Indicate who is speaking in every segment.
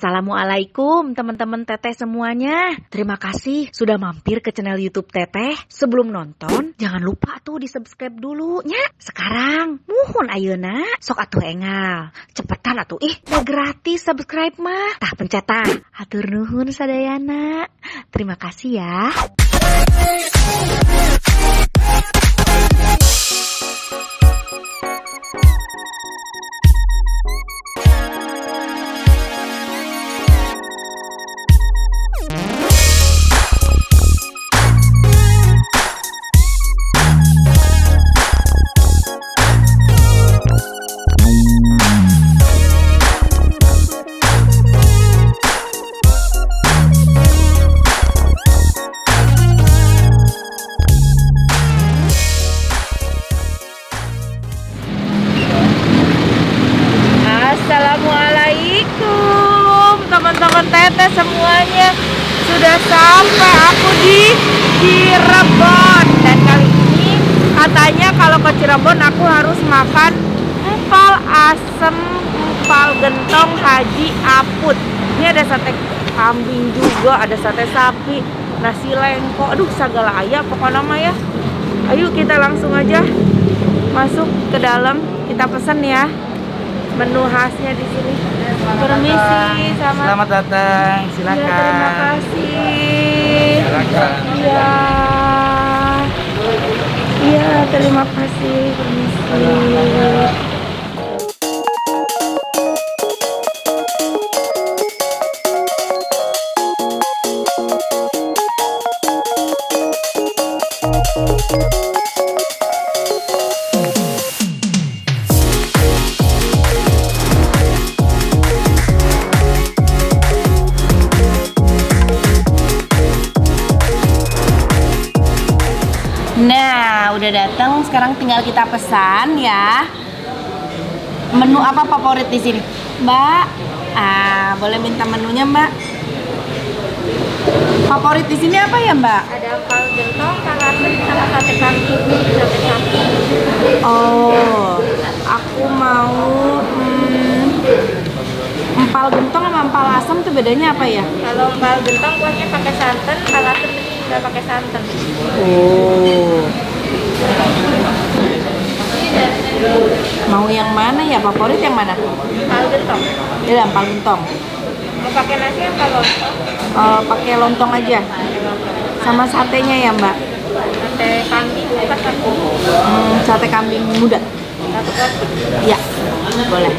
Speaker 1: Assalamualaikum teman-teman Teteh semuanya. Terima kasih sudah mampir ke channel YouTube Teteh. Sebelum nonton, jangan lupa tuh di subscribe dulu nya. Sekarang, muhun ayeuna, sok atuh engal. Cepetan atuh, udah gratis subscribe mah. Tah pencet tah. Hatur nuhun sadayana. Terima kasih ya. Assalamualaikum teman-teman Teteh semuanya. Sudah sampai aku di Cirebon. Dan kali ini katanya kalau ke Cirebon aku harus makan empal asem, empal gentong Haji Aput. Ini ada sate kambing juga, ada sate sapi, nasi lengko, aduh segala ayam pokoknya mah ya. Ayo kita langsung aja masuk ke dalam, kita pesen ya. Menu khasnya di sini. Permisi,
Speaker 2: selamat datang. Silakan.
Speaker 1: Ya, terima kasih.
Speaker 2: Silakan.
Speaker 1: Iya. Iya, terima kasih. Permisi. Nah, udah datang. Sekarang tinggal kita pesan ya. Menu apa favorit di sini, Mbak? Boleh minta menunya, Mbak? Favorit di sini apa ya, Mbak?
Speaker 3: Ada empal gentong, kangkung, sama sate kambing, sate sapi.
Speaker 1: Oh, aku mau empal gentong sama empal asam tuh bedanya apa ya?
Speaker 3: Kalau empal gentong kuahnya pakai santan, empal asam ini nggak pakai santan.
Speaker 1: Oh. Mau yang mana ya? Favorit yang mana?
Speaker 3: Empal gentong.
Speaker 1: Ya, empal gentong.
Speaker 3: Mau pakai nasi apa lontong?
Speaker 1: Pakai lontong aja. Sama satenya ya, Mbak?
Speaker 3: Sate kambing, apa sate?
Speaker 1: Sate kambing muda.
Speaker 3: Satu porsi.
Speaker 1: Iya, boleh.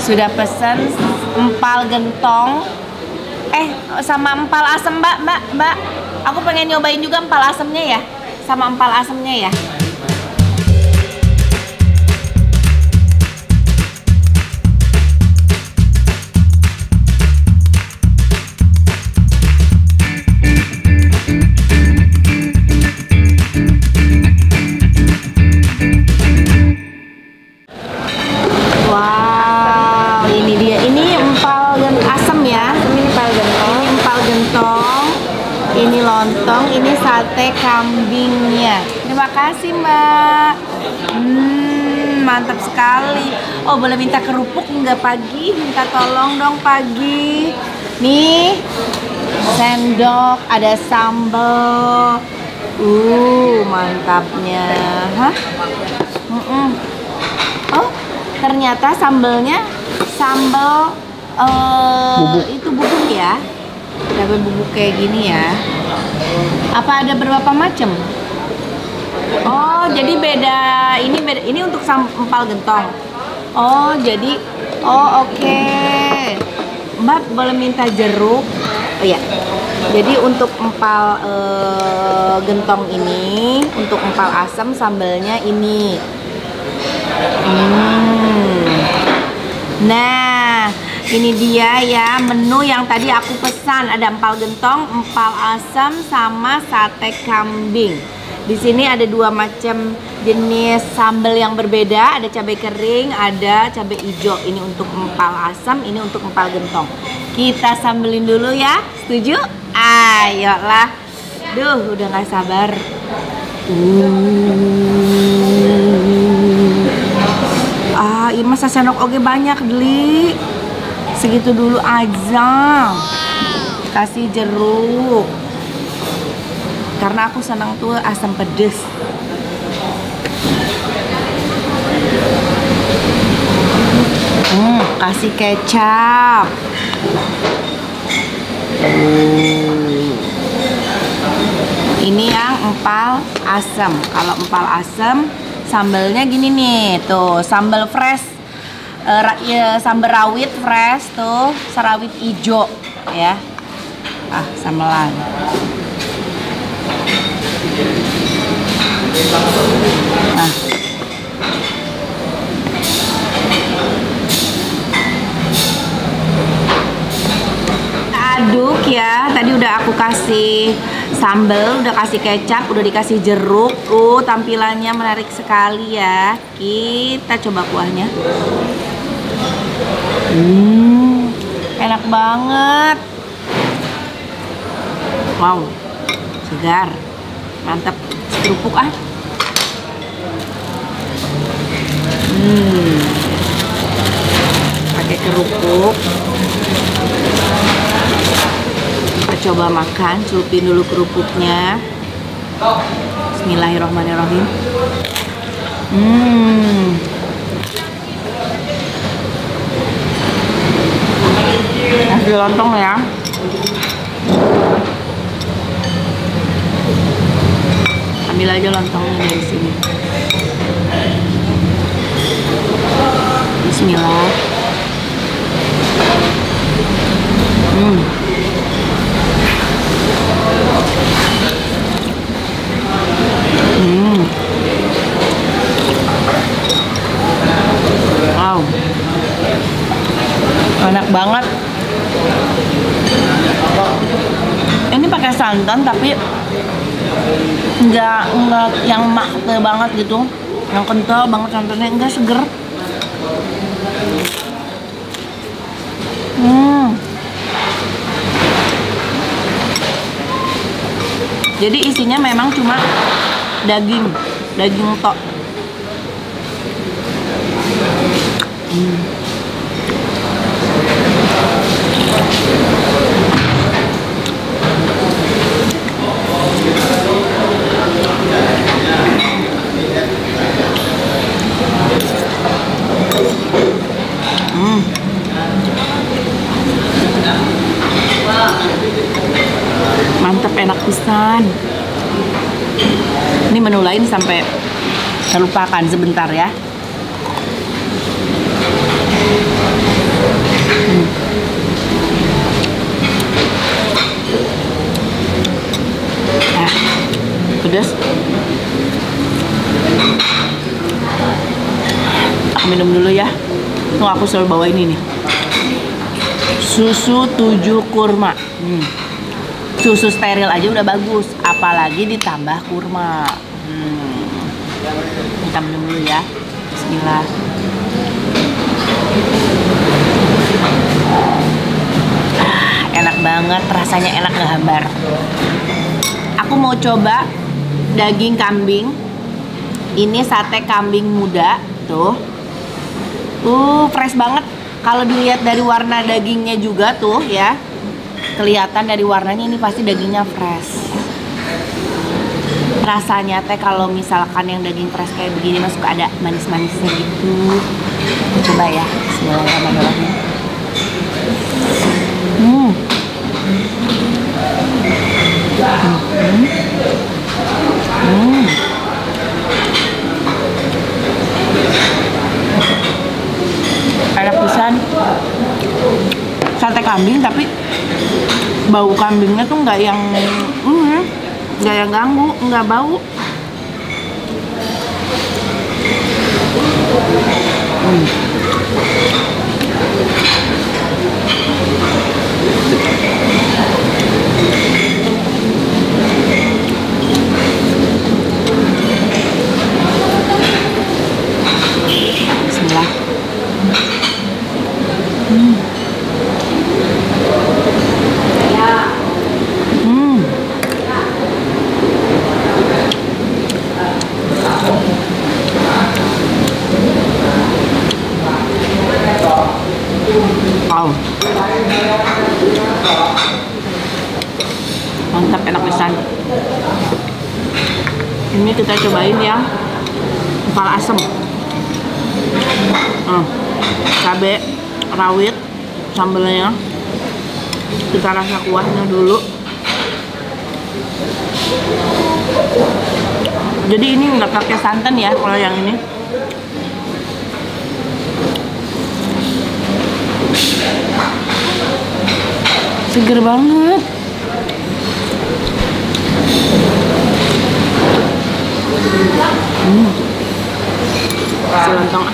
Speaker 1: Sudah pesan empal gentong. Sama empal asem, Mbak. Aku pengen nyobain juga empal asemnya ya. Sama empal asemnya ya. Wow, ini dia. Ini empal asem ya.
Speaker 3: Ini empal gentong.
Speaker 1: Ini empal gentong. Ini lontong. Ini sate kambingnya. Terima kasih, Mbak. Mantap sekali. Oh, boleh minta kerupuk nggak pagi? Minta tolong dong pagi. Nih, sendok, ada sambal. Mantapnya. Hah? Oh, ternyata sambelnya sambal itu bubuk ya. Dapat bubuk kayak gini ya. Apa ada berapa macam? Oh, jadi beda. Ini untuk empal gentong. Oh, jadi oke. Mbak boleh minta jeruk? Oh ya. Jadi untuk empal gentong ini, untuk empal asam sambelnya ini. Nah, ini dia ya menu yang tadi aku pesan. Ada empal gentong, empal asam, sama sate kambing. Di sini ada dua macam jenis sambal yang berbeda. Ada cabai kering, ada cabai hijau. Ini untuk empal asam, ini untuk empal gentong. Kita sambelin dulu ya. Setuju? Ayolah. Duh, udah gak sabar. masa sendok oge banyak Deli. Segitu dulu aja. Kasih jeruk. Karena aku senang tuh asam pedes. Kasih kecap. Ini yang empal asam. Kalau empal asam, sambalnya gini nih, tuh sambal fresh, sambal rawit fresh tuh, serawit ijo ya. Sambelan. Aduk ya, tadi udah aku kasih sambal, udah kasih kecap, udah dikasih jeruk. Tampilannya menarik sekali ya. Kita coba kuahnya. Enak banget. Wow, segar, mantap. Kerupuk pakai kerupuk. Kita coba makan, celupin dulu kerupuknya. Bismillahirrahmanirrahim. Nasi lontong ya. Ambil aja lontongnya dari sini. Bismillah. Wow, enak banget. Ini pakai santan tapi enggak yang makte banget gitu, yang kental banget santannya, enggak, seger. Jadi isinya memang cuma daging tok. Mantep, enak pisan. Ini menu lain sampai terlupakan sebentar ya. Pedas. Aku minum dulu ya. Tuh, aku selalu bawa ini nih, susu 7 kurma. Susu steril aja udah bagus, apalagi ditambah kurma. Kita minum dulu ya. Bismillah. Enak banget, rasanya enak gak hambar. Aku mau coba daging kambing. Ini sate kambing muda tuh. Fresh banget. Kalau dilihat dari warna dagingnya juga tuh ya, kelihatan dari warnanya ini pasti dagingnya fresh. Rasanya teh kalau misalkan yang daging fresh kayak begini masuk ada manis-manisnya gitu. Kita coba ya. Bismillahirrahmanirrahim. Enak pisan. Sate kambing tapi bau kambingnya tuh nggak yang ganggu, nggak bau. Bismillah. kita cobain yang kepala asem. Cabai rawit, sambelnya. Kita rasa kuahnya dulu. Jadi ini nggak pakai santan ya kalau yang ini. Seger banget. Si lontong.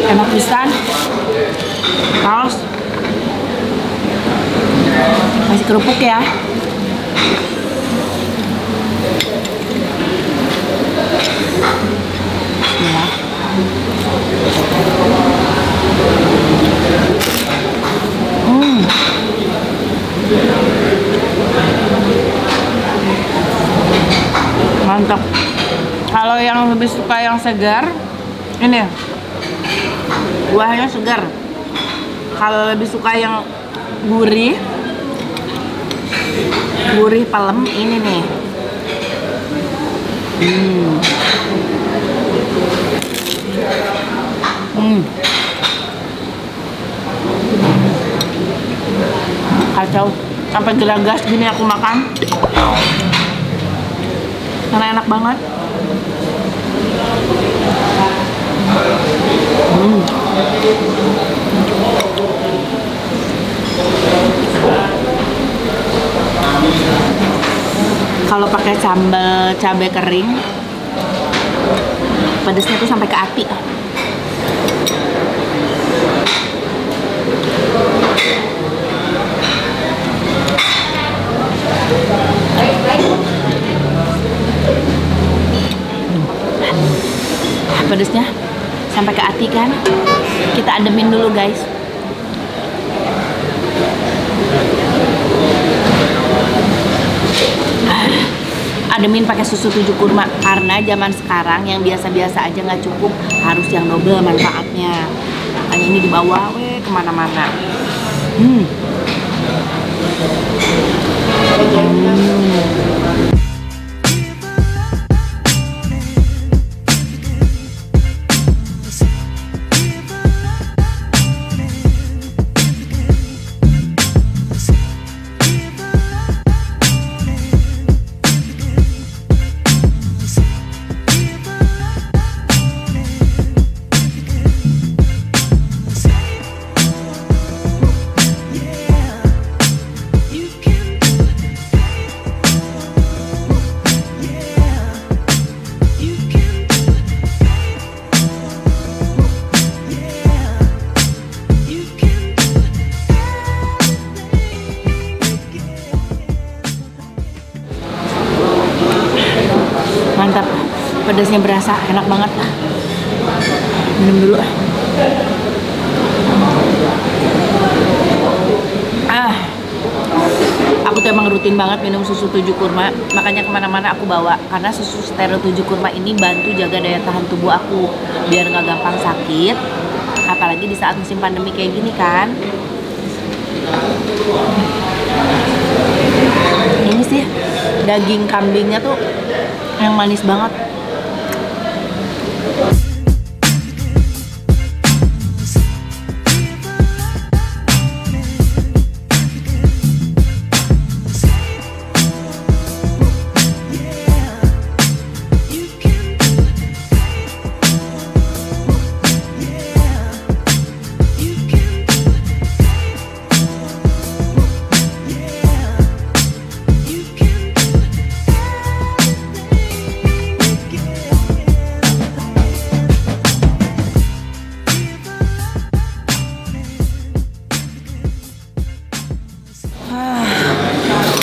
Speaker 1: Enak pisan. Saus masih kerupuk ya. Bismillah. Mantap. Kalau yang lebih suka yang segar, ini buahnya segar. Kalau lebih suka yang gurih palem, ini nih. Kacau, sampai geragas gini aku makan karena enak banget. Kalau pakai sambal cabai kering, pedesnya tuh sampai ke hati. Pedesnya sampai ke hati kan? Kita ademin dulu guys. Ademin pakai susu 7 kurma karena zaman sekarang yang biasa-biasa aja nggak cukup, harus yang double manfaatnya. Makanya ini dibawa kemana-mana. Mantap, pedasnya berasa, enak banget. Minum dulu. Aku tuh emang rutin banget minum susu 7 kurma, makanya kemana-mana aku bawa. Karena susu steril 7 kurma ini bantu jaga daya tahan tubuh aku biar nggak gampang sakit, apalagi di saat musim pandemi kayak gini kan. Ini sih daging kambingnya tuh yang manis banget.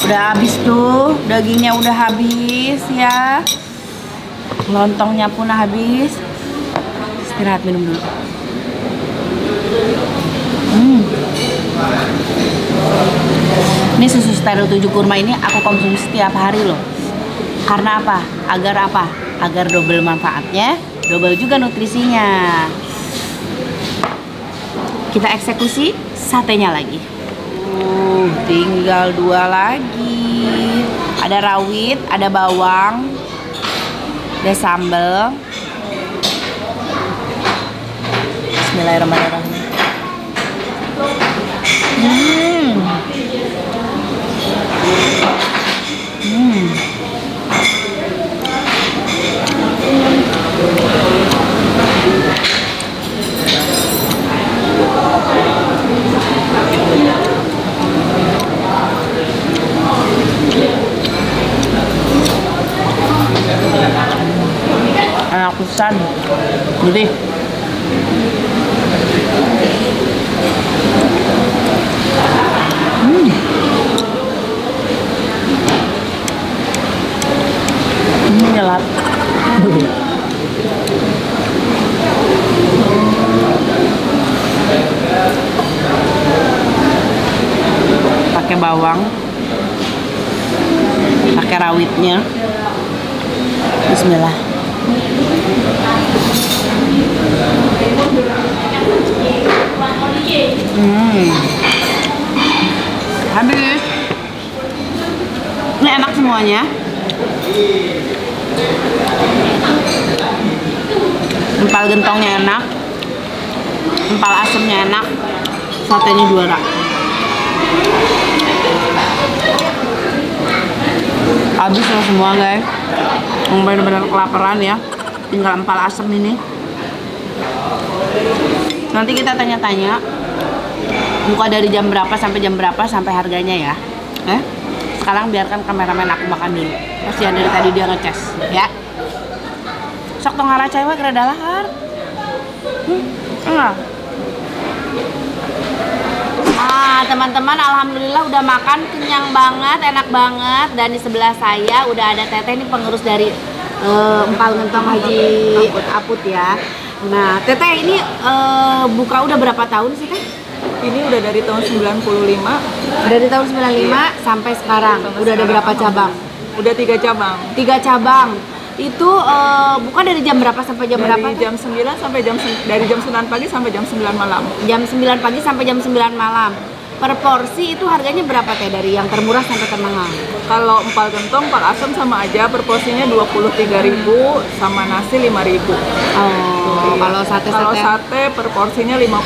Speaker 1: Udah habis tuh, dagingnya udah habis ya. Lontongnya pun habis. Istirahat minum dulu.
Speaker 4: Ini susu steril 7 kurma ini aku konsumsi setiap hari loh. Karena apa? Agar apa? Agar double manfaatnya, double juga nutrisinya. Kita eksekusi satenya lagi. Tinggal 2 lagi. Ada rawit, ada bawang, ada sambal. Bismillahirrahmanirrahim. Enak pisan. Jadi nyelat. Pakai bawang, pakai rawitnya. Bismillah. Habis. Ini enak semuanya. Empal gentongnya enak, empal asemnya enak, satenya juara. Habis loh semua guys. Benar-benar kelaparan ya. Tinggal empal asem ini. Nanti kita tanya-tanya buka dari jam berapa sampai harganya ya. Sekarang biarkan kameramen aku makan dulu. Kasihan dari tadi dia ngeces ya. Sok tong hara cewek rada lahar. Enggak. Teman-teman, alhamdulillah udah makan, kenyang banget, enak banget. Dan di sebelah saya udah ada Teteh, ini pengurus dari Empal Gentong Haji Aput ya. Nah, Teteh ini buka udah berapa tahun sih Teh?
Speaker 1: Ini udah dari tahun 95.
Speaker 4: Dari tahun 95 sampai sekarang. Udah ada berapa cabang?
Speaker 1: Udah 3 cabang.
Speaker 4: 3 cabang. Itu buka dari jam berapa sampai jam berapa?
Speaker 1: Dari jam 9 sampai dari jam 9 pagi sampai jam 9 malam.
Speaker 4: Jam 9 pagi sampai jam 9 malam. Per porsi itu harganya berapa Teh, dari yang termurah sampai termahal?
Speaker 1: Kalau empal gentong, empal asam sama aja, per porsinya 23.000 sama nasi 5.000.
Speaker 4: Oh, kalau sate
Speaker 1: per porsinya 50.000.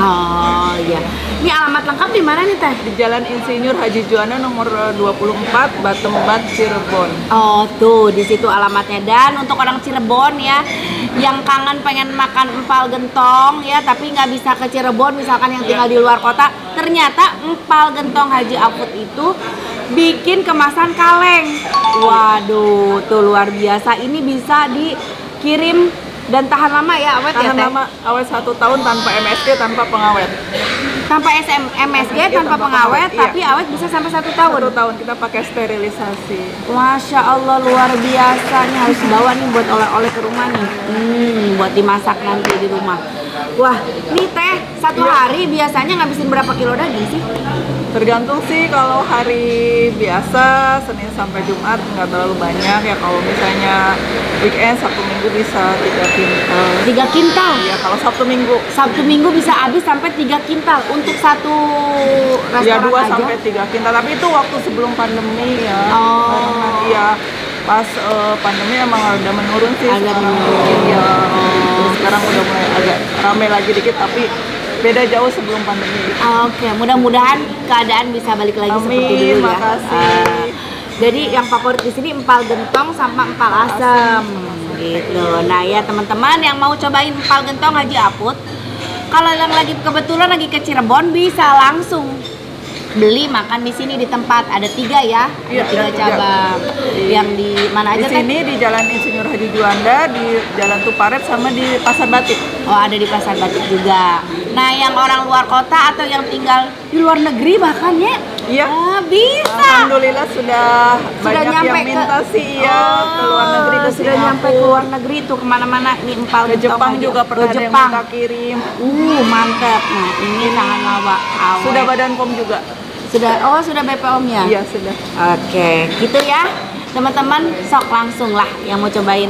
Speaker 4: Oh iya. Ini alamat lengkap di mana nih Teh?
Speaker 1: Di Jalan Insinyur Haji Juanda nomor 24, Batembat, Cirebon.
Speaker 4: Oh tuh, di situ alamatnya. Dan untuk orang Cirebon ya, yang kangen pengen makan empal gentong ya, tapi nggak bisa ke Cirebon, misalkan yang tinggal di luar kota, ternyata Empal Gentong Haji Aput itu bikin kemasan kaleng. Waduh, tuh luar biasa. Ini bisa dikirim dan tahan lama ya, awet ya Teh?
Speaker 1: Tahan lama, awet 1 tahun tanpa MSG, tanpa pengawet.
Speaker 4: Tanpa MSG, tanpa pengawet,
Speaker 1: iya.
Speaker 4: tapi awet bisa sampai 1 tahun.
Speaker 1: 1 tahun kita pakai sterilisasi.
Speaker 4: Masya Allah, luar biasa. Ini harus bawa nih buat oleh-oleh ke rumah nih. Buat dimasak nanti di rumah. Wah, nih Teh, satu hari biasanya ngabisin berapa kilo daging sih?
Speaker 1: Tergantung sih, kalau hari biasa Senin sampai Jumat nggak terlalu banyak ya. Kalau misalnya weekend Sabtu Minggu bisa 3 kintal.
Speaker 4: 3 kintal?
Speaker 1: Iya, kalau Sabtu Minggu.
Speaker 4: Sabtu Minggu bisa habis sampai 3 kintal untuk satu restoran
Speaker 1: Ya 2
Speaker 4: aja?
Speaker 1: sampai 3 kintal, tapi itu waktu sebelum pandemi ya.
Speaker 4: Oh.
Speaker 1: Karena iya, pas pandemi emang udah menurun sih.
Speaker 4: Agak
Speaker 1: sekarang.
Speaker 4: menurun.
Speaker 1: Iya. Terus sekarang udah mulai agak ramai lagi dikit, tapi beda jauh sebelum pandemi.
Speaker 4: Oke, mudah-mudahan keadaan bisa balik lagi seperti dulu ya.
Speaker 1: Makasih.
Speaker 4: Jadi yang favorit di sini empal gentong sama empal asam gitu. Nah ya teman-teman yang mau cobain empal gentong Haji Aput, kalau yang lagi kebetulan lagi ke Cirebon bisa langsung beli makan di sini di tempat. Ada 3 ya,
Speaker 1: Iya,
Speaker 4: ada 3
Speaker 1: ada 3.
Speaker 4: cabang. Yang di mana
Speaker 1: Di
Speaker 4: aja Teh?
Speaker 1: sini di Jalan Insinyur Haji Juanda, di Jalan Tuparep, sama di Pasar Batik.
Speaker 4: Oh, ada di Pasar Batik juga. Nah, yang orang luar kota atau yang tinggal di luar negeri bahkan ya,
Speaker 1: Iya.
Speaker 4: Bisa.
Speaker 1: Alhamdulillah sudah banyak
Speaker 4: nyampe
Speaker 1: yang minta sih ya ke luar negeri, ke
Speaker 4: sudah nyampe ke luar negeri tuh kemana-mana nih empal
Speaker 1: ke
Speaker 4: gentong
Speaker 1: Jepang
Speaker 4: aja.
Speaker 1: juga pernah
Speaker 4: Ke
Speaker 1: ada yang
Speaker 4: Jepang.
Speaker 1: minta kirim.
Speaker 4: Mantep. Nah ini tangan laba awet.
Speaker 1: Sudah Badan POM juga.
Speaker 4: Sudah BPOM ya?
Speaker 1: Iya sudah.
Speaker 4: Oke, gitu ya teman-teman, sok langsung lah yang mau cobain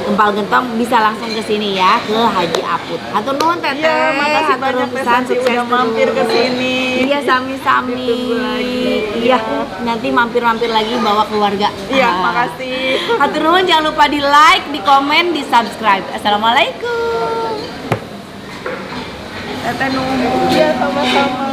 Speaker 4: empal gentong bisa langsung ke sini ya, ke Haji Aput. Hatur nuhun teteh.
Speaker 1: Iya, makasih
Speaker 4: Hatur
Speaker 1: banyak
Speaker 4: nuhun
Speaker 1: Teh Santi
Speaker 4: sukses
Speaker 1: udah
Speaker 4: terus.
Speaker 1: mampir ke sini.
Speaker 4: Iya, sami-sami.
Speaker 1: Ditunggu lagi.
Speaker 4: Iya, nanti mampir-mampir lagi bawa keluarga.
Speaker 1: Iya, makasih.
Speaker 4: Hatur nuhun, jangan lupa di like, di komen, di subscribe. Assalamualaikum.
Speaker 1: Teteh nunggu. Iya, sama-sama.